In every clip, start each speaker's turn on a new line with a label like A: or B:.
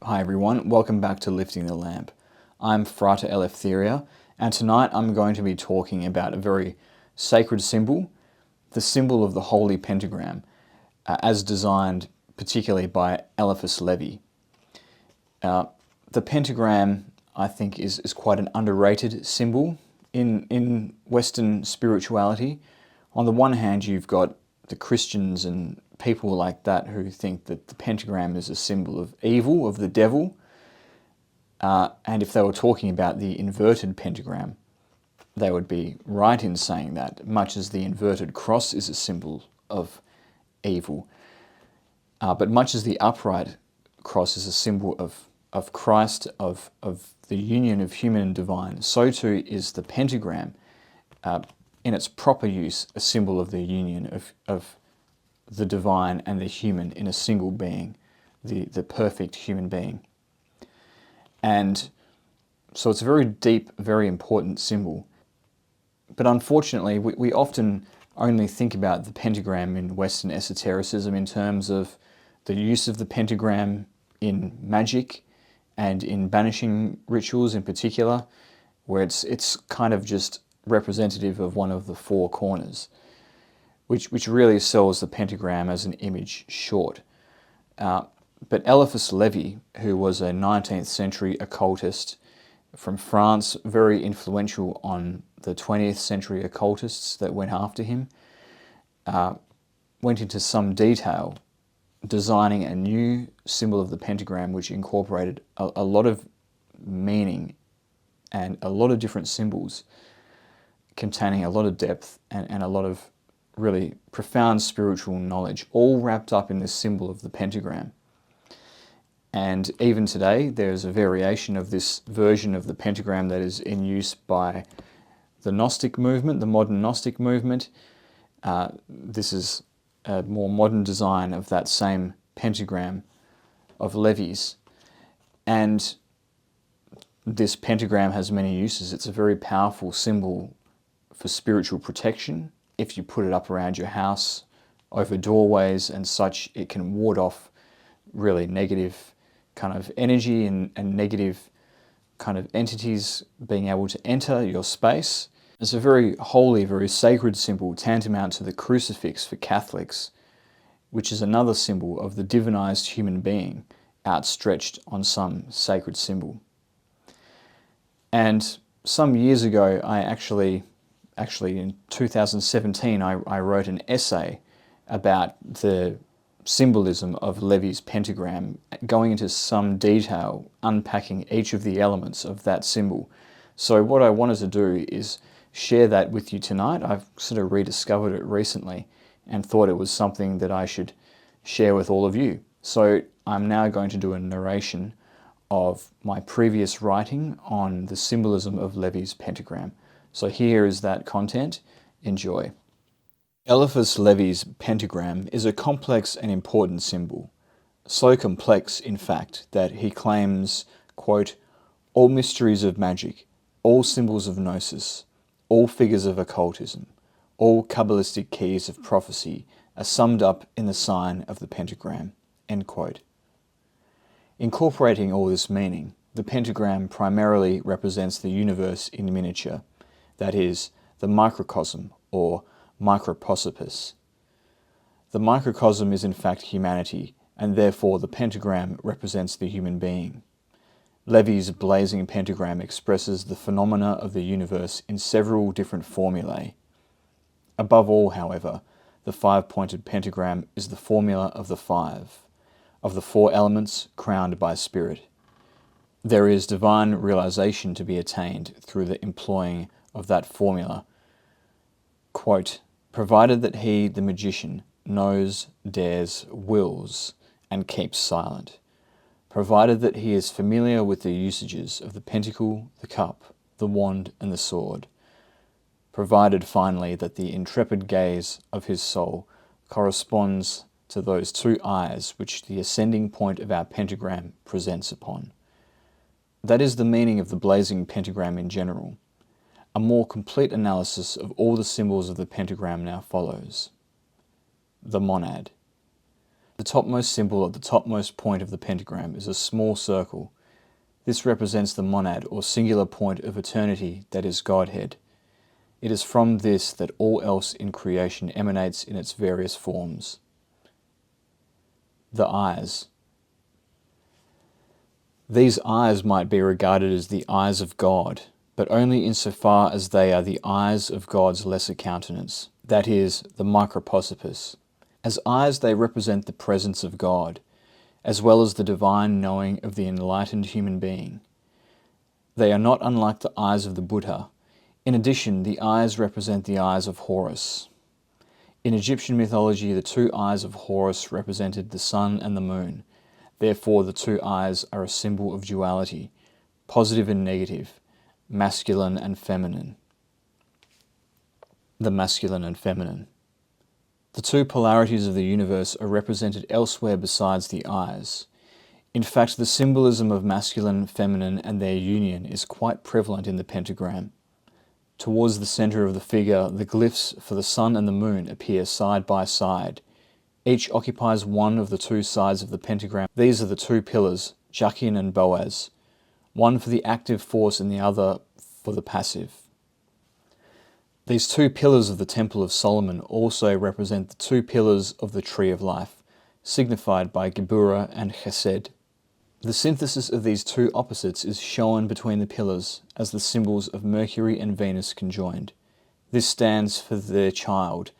A: Hi everyone, welcome back to Lifting the Lamp. I'm Frater Eleftheria, and tonight I'm going to be talking about a very sacred symbol, the symbol of the Holy Pentagram, as designed particularly by Eliphas Levi. The pentagram, I think, is quite an underrated symbol in Western spirituality. On the one hand, you've got the Christians and people like that who think that the pentagram is a symbol of evil, of the devil. And if they were talking about the inverted pentagram, they would be right in saying that, much as the inverted cross is a symbol of evil. But much as the upright cross is a symbol of Christ, of the union of human and divine, so too is the pentagram, in its proper use, a symbol of the union of the divine and the human in a single being, the perfect human being. And so it's a very deep, very important symbol. But unfortunately, we often only think about the pentagram in Western esotericism in terms of the use of the pentagram in magic and in banishing rituals in particular, where it's kind of just representative of one of the four corners, which really sells the pentagram as an image short. But Eliphas Levi, who was a 19th century occultist from France, very influential on the 20th century occultists that went after him, went into some detail designing a new symbol of the pentagram which incorporated a lot of meaning and a lot of different symbols containing a lot of depth and a lot of really profound spiritual knowledge, all wrapped up in this symbol of the pentagram. And even today, there's a variation of this version of the pentagram that is in use by the Gnostic movement, the modern Gnostic movement. This is a more modern design of that same pentagram of Levi's. And this pentagram has many uses. It's a very powerful symbol for spiritual protection. If you put it up around your house, over doorways and such, it can ward off really negative kind of energy and negative kind of entities being able to enter your space. It's a very holy, very sacred symbol, tantamount to the crucifix for Catholics, which is another symbol of the divinized human being outstretched on some sacred symbol. And some years ago, actually in 2017, I wrote an essay about the symbolism of Levi's pentagram, going into some detail, unpacking each of the elements of that symbol. So what I wanted to do is share that with you tonight. I've sort of rediscovered it recently and thought it was something that I should share with all of you. So I'm now going to do a narration of my previous writing on the symbolism of Levi's pentagram. So here is that content. Enjoy. Eliphas Levi's pentagram is a complex and important symbol. So complex, in fact, that he claims, quote, all mysteries of magic, all symbols of gnosis, all figures of occultism, all Kabbalistic keys of prophecy are summed up in the sign of the pentagram, end quote. Incorporating all this meaning, the pentagram primarily represents the universe in miniature, that is, the microcosm or microprosopis. The microcosm is in fact humanity, and therefore the pentagram represents the human being. Levi's blazing pentagram expresses the phenomena of the universe in several different formulae. Above all, however, the five-pointed pentagram is the formula of the five, of the four elements crowned by spirit. There is divine realization to be attained through the employing of that formula, quote, provided that he, the magician, knows, dares, wills, and keeps silent, provided that he is familiar with the usages of the pentacle, the cup, the wand, and the sword, provided finally that the intrepid gaze of his soul corresponds to those two eyes which the ascending point of our pentagram presents upon. That is the meaning of the blazing pentagram in general. A more complete analysis of all the symbols of the pentagram now follows. The monad. The topmost symbol at the topmost point of the pentagram is a small circle. This represents the monad or singular point of eternity that is Godhead. It is from this that all else in creation emanates in its various forms. The eyes. These eyes might be regarded as the eyes of God, but only insofar as they are the eyes of God's lesser countenance, that is, the microprosopis. As eyes, they represent the presence of God, as well as the divine knowing of the enlightened human being. They are not unlike the eyes of the Buddha. In addition, the eyes represent the eyes of Horus. In Egyptian mythology, the two eyes of Horus represented the sun and the moon. Therefore, the two eyes are a symbol of duality, positive and negative, masculine and feminine. The masculine and feminine. The two polarities of the universe are represented elsewhere besides the eyes. In fact, the symbolism of masculine, feminine, and their union is quite prevalent in the pentagram. Towards the center of the figure, the glyphs for the sun and the moon appear side by side. Each occupies one of the two sides of the pentagram. These are the two pillars, Jachin and Boaz, one for the active force and the other for the passive. These two pillars of the Temple of Solomon also represent the two pillars of the Tree of Life, signified by Geburah and Chesed. The synthesis of these two opposites is shown between the pillars as the symbols of Mercury and Venus conjoined. This stands for their child,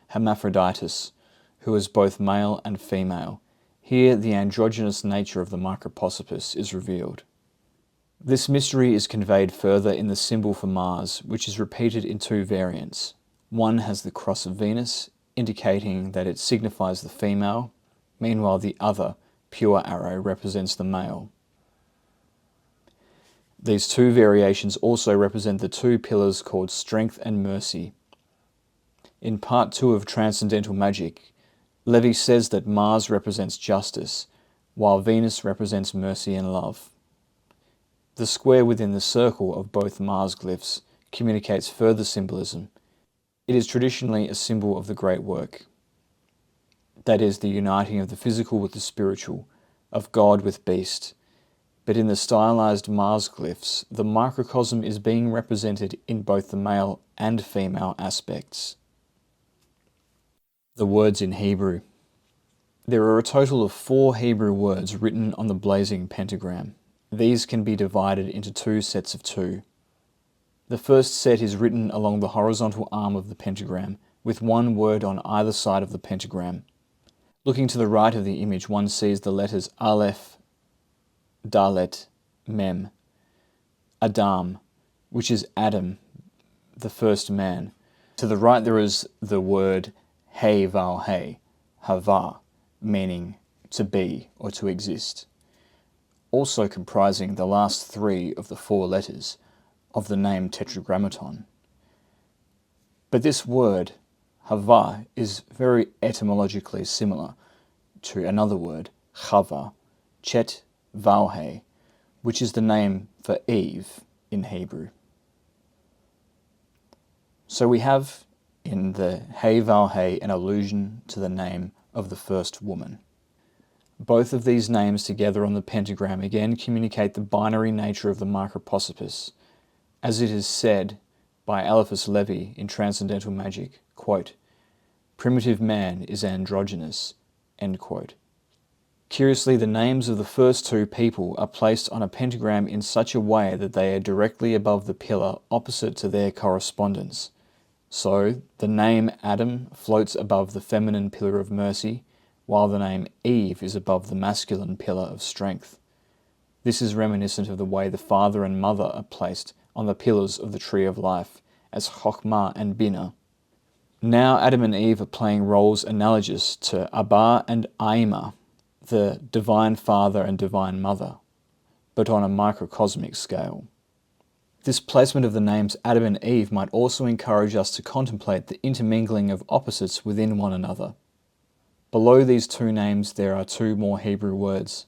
A: Hermaphroditus, who is both male and female. Here the androgynous nature of the microprosopis is revealed. This mystery is conveyed further in the symbol for Mars, which is repeated in two variants. One has the cross of Venus, indicating that it signifies the female, meanwhile the other, pure arrow, represents the male. These two variations also represent the two pillars called strength and mercy. In part 2 of Transcendental Magic, Levi says that Mars represents justice, while Venus represents mercy and love. The square within the circle of both Mars glyphs communicates further symbolism. It is traditionally a symbol of the great work. That is, the uniting of the physical with the spiritual, of God with beast. But in the stylized Mars glyphs, the microcosm is being represented in both the male and female aspects. The words in Hebrew. There are a total of 4 Hebrew words written on the blazing pentagram. These can be divided into 2 sets of 2. The first set is written along the horizontal arm of the pentagram, with 1 word on either side of the pentagram. Looking to the right of the image, one sees the letters Aleph, Dalet, Mem, Adam, which is Adam, the first man. To the right there is the word Hey Val Hey, Hava, meaning to be or to exist, also comprising the last 3 of the 4 letters of the name Tetragrammaton. But this word, Hava, is very etymologically similar to another word, Chava, Chet Valhe, which is the name for Eve in Hebrew. So we have in the Hey Valhe an allusion to the name of the first woman. Both of these names together on the pentagram again communicate the binary nature of the microprosopis, as it is said by Eliphas Levi in Transcendental Magic, quote, "Primitive man is androgynous," end quote. Curiously, the names of the first 2 people are placed on a pentagram in such a way that they are directly above the pillar opposite to their correspondents. So, the name Adam floats above the feminine pillar of mercy, while the name Eve is above the masculine pillar of strength. This is reminiscent of the way the father and mother are placed on the pillars of the Tree of Life as Chokhmah and Binah. Now Adam and Eve are playing roles analogous to Abba and Aima, the Divine Father and Divine Mother, but on a microcosmic scale. This placement of the names Adam and Eve might also encourage us to contemplate the intermingling of opposites within one another. Below these 2 names there are 2 more Hebrew words.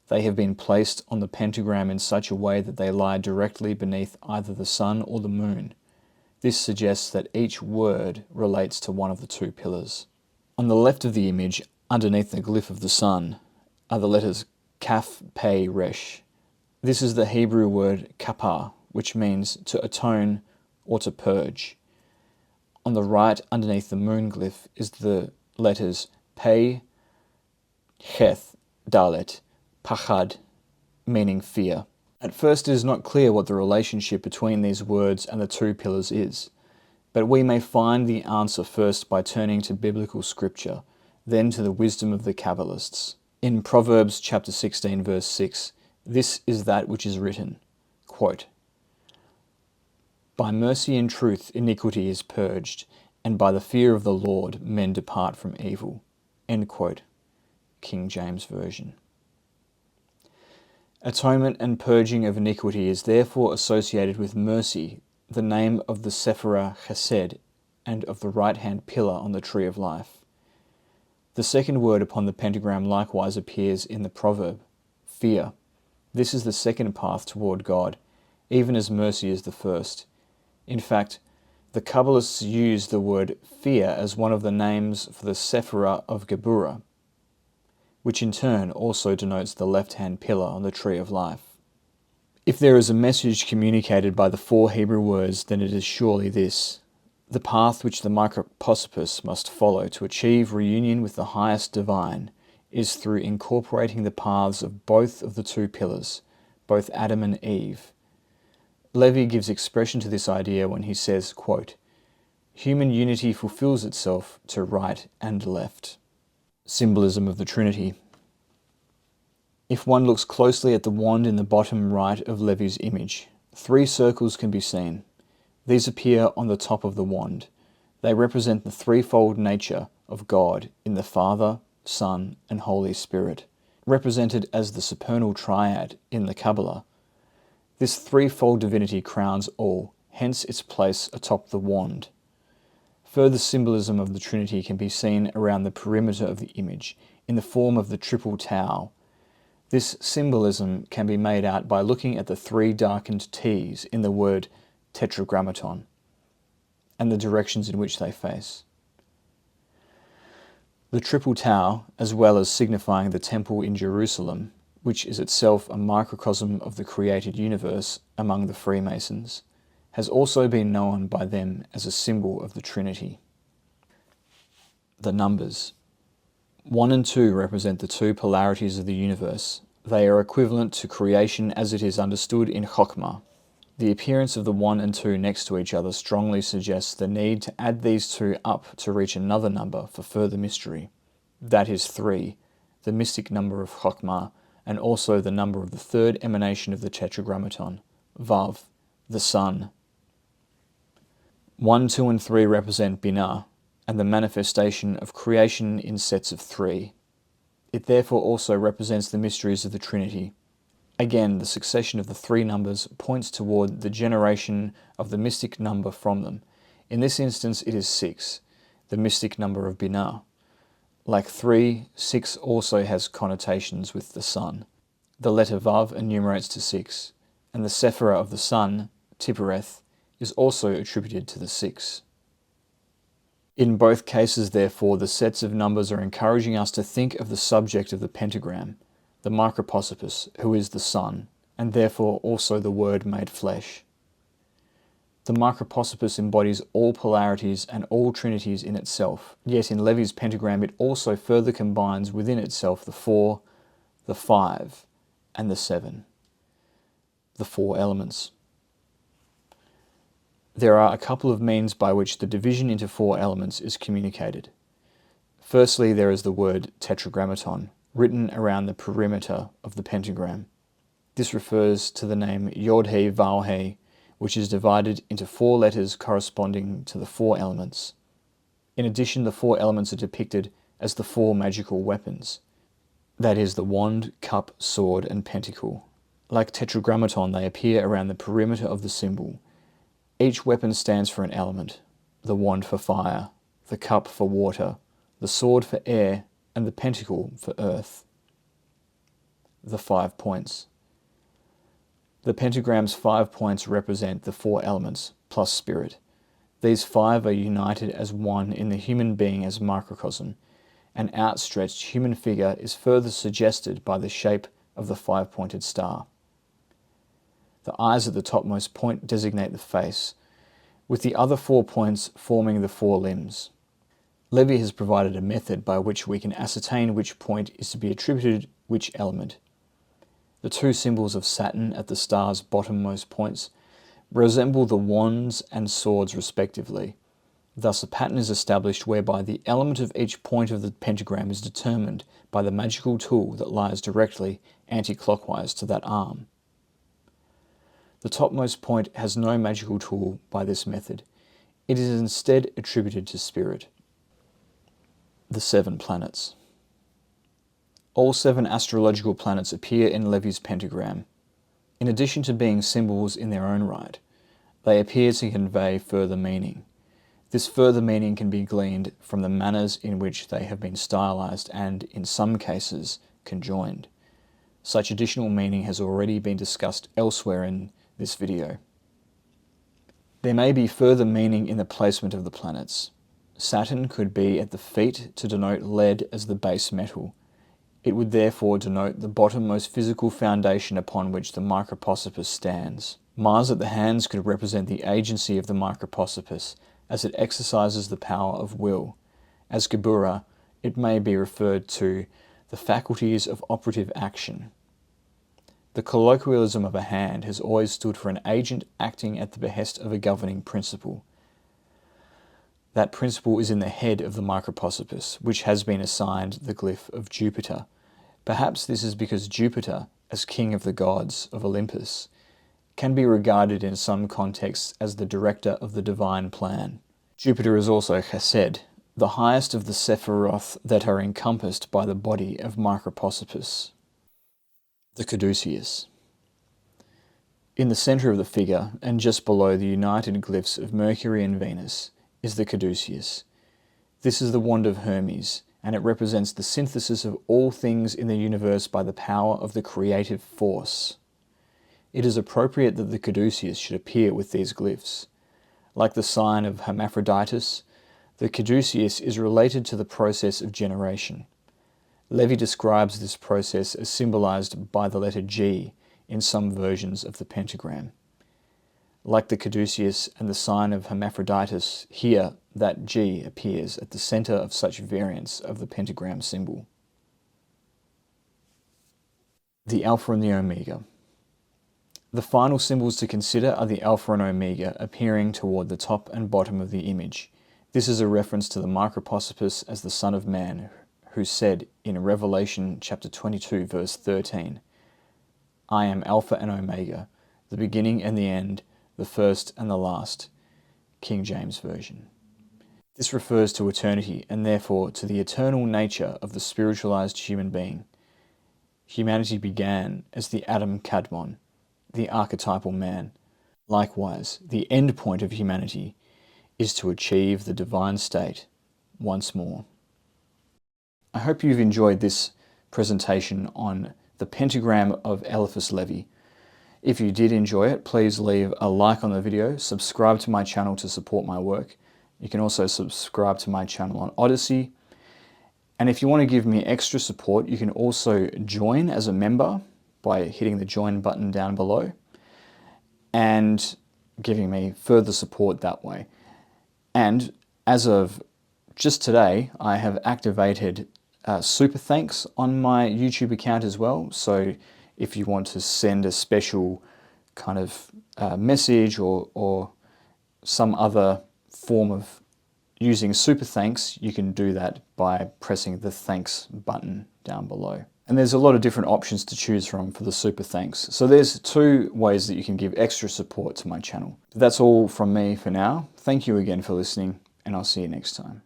A: They have been placed on the pentagram in such a way that they lie directly beneath either the sun or the moon. This suggests that each word relates to one of the 2 pillars. On the left of the image, underneath the glyph of the sun, are the letters Kaf, Pei, Resh. This is the Hebrew word kapar, which means to atone or to purge. On the right, underneath the moon glyph, is the letters Pei, Cheth, Dalet, Pachad, meaning fear. At first it is not clear what the relationship between these words and the two pillars is, but we may find the answer first by turning to biblical scripture, then to the wisdom of the Kabbalists. In Proverbs chapter 16 verse 6, this is that which is written, quote, "By mercy and truth iniquity is purged, and by the fear of the Lord men depart from evil." End quote. King James Version. Atonement and purging of iniquity is therefore associated with mercy, the name of the Sephirah Chesed, and of the right-hand pillar on the tree of life. The second word upon the pentagram likewise appears in the proverb, fear. This is the second path toward God, even as mercy is the first. In fact, the Kabbalists use the word fear as one of the names for the Sephirah of Geburah, which in turn also denotes the left-hand pillar on the tree of life. If there is a message communicated by the four Hebrew words, then it is surely this: the path which the micropospus must follow to achieve reunion with the highest divine is through incorporating the paths of both of the two pillars, both Adam and Eve. Levi gives expression to this idea when he says, quote, "Human unity fulfills itself to right and left." Symbolism of the Trinity. If one looks closely at the wand in the bottom right of Levi's image, 3 circles can be seen. These appear on the top of the wand. They represent the threefold nature of God in the Father, Son, and Holy Spirit, represented as the supernal triad in the Kabbalah. This threefold divinity crowns all, hence its place atop the wand. Further symbolism of the Trinity can be seen around the perimeter of the image, in the form of the triple Tau. This symbolism can be made out by looking at the 3 darkened T's in the word tetragrammaton, and the directions in which they face. The triple Tau, as well as signifying the temple in Jerusalem, which is itself a microcosm of the created universe among the Freemasons, has also been known by them as a symbol of the Trinity. The numbers. 1 and 2 represent the 2 polarities of the universe. They are equivalent to creation as it is understood in Chokhmah. The appearance of the 1 and 2 next to each other strongly suggests the need to add these 2 up to reach another number for further mystery. That is 3, the mystic number of Chokhmah, and also the number of the 3rd emanation of the Tetragrammaton, Vav, the Sun. 1, 2, and 3 represent Binah, and the manifestation of creation in sets of 3. It therefore also represents the mysteries of the Trinity. Again, the succession of the 3 numbers points toward the generation of the mystic number from them. In this instance, it is 6, the mystic number of Binah. Like 3, 6 also has connotations with the sun. The letter Vav enumerates to 6, and the Sephirah of the sun, Tiphereth, is also attributed to the 6. In both cases, therefore, the sets of numbers are encouraging us to think of the subject of the pentagram, the micropospus, who is the Son, and therefore also the Word made flesh. The micropospus embodies all polarities and all trinities in itself, yet in Levi's pentagram it also further combines within itself the 4, the 5, and the 7, the 4 elements. There are a couple of means by which the division into 4 elements is communicated. Firstly, there is the word tetragrammaton, written around the perimeter of the pentagram. This refers to the name Yod-He Vav-He, which is divided into 4 letters corresponding to the 4 elements. In addition, the 4 elements are depicted as the 4 magical weapons, that is, the wand, cup, sword, and pentacle. Like tetragrammaton, they appear around the perimeter of the symbol. Each weapon stands for an element: the wand for fire, the cup for water, the sword for air, and the pentacle for earth. The 5 points. The pentagram's 5 points represent the 4 elements, plus spirit. These 5 are united as one in the human being as microcosm, an outstretched human figure is further suggested by the shape of the five-pointed star. The eyes at the topmost point designate the face, with the other 4 points forming the 4 limbs. Levi has provided a method by which we can ascertain which point is to be attributed which element. The 2 symbols of Saturn at the star's bottommost points resemble the wands and swords respectively. Thus a pattern is established whereby the element of each point of the pentagram is determined by the magical tool that lies directly anti-clockwise to that arm. The topmost point has no magical tool by this method. It is instead attributed to spirit. The 7 planets. All 7 astrological planets appear in Levi's pentagram. In addition to being symbols in their own right, they appear to convey further meaning. This further meaning can be gleaned from the manners in which they have been stylized and, in some cases, conjoined. Such additional meaning has already been discussed elsewhere in this video. There may be further meaning in the placement of the planets. Saturn could be at the feet to denote lead as the base metal. It would therefore denote the bottommost physical foundation upon which the microprosopis stands. Mars at the hands could represent the agency of the microprosopis as it exercises the power of will. As Gebura, it may be referred to the faculties of operative action. The colloquialism of a hand has always stood for an agent acting at the behest of a governing principle. That principle is in the head of the microprosopis, which has been assigned the glyph of Jupiter. Perhaps this is because Jupiter, as king of the gods of Olympus, can be regarded in some contexts as the director of the divine plan. Jupiter is also Chesed, the highest of the Sephiroth that are encompassed by the body of microprosopis. The caduceus. In the center of the figure, and just below the united glyphs of Mercury and Venus, is the caduceus. This is the wand of Hermes, and it represents the synthesis of all things in the universe by the power of the creative force. It is appropriate that the caduceus should appear with these glyphs. Like the sign of Hermaphroditus, the caduceus is related to the process of generation. Levi describes this process as symbolized by the letter G in some versions of the pentagram. Like the caduceus and the sign of Hermaphroditus, here that G appears at the center of such variants of the pentagram symbol. The Alpha and the Omega. The final symbols to consider are the Alpha and Omega appearing toward the top and bottom of the image. This is a reference to the microprosopis as the Son of Man, who said in Revelation chapter 22 verse 13, "I am Alpha and Omega, the beginning and the end, the first and the last." King James Version. This refers to eternity and therefore to the eternal nature of the spiritualized human being. Humanity began as the Adam Kadmon, the archetypal man. Likewise, the end point of humanity is to achieve the divine state once more. I hope you've enjoyed this presentation on the pentagram of Eliphas Levi. If you did enjoy it, please leave a like on the video, subscribe to my channel to support my work. You can also subscribe to my channel on Odyssey. And if you want to give me extra support, you can also join as a member by hitting the join button down below and giving me further support that way. And as of just today, I have activated super thanks on my YouTube account as well. So if you want to send a special kind of message or some other form of using super thanks, you can do that by pressing the thanks button down below. And there's a lot of different options to choose from for the super thanks. So there's 2 ways that you can give extra support to my channel. That's all from me for now. Thank you again for listening, and I'll see you next time.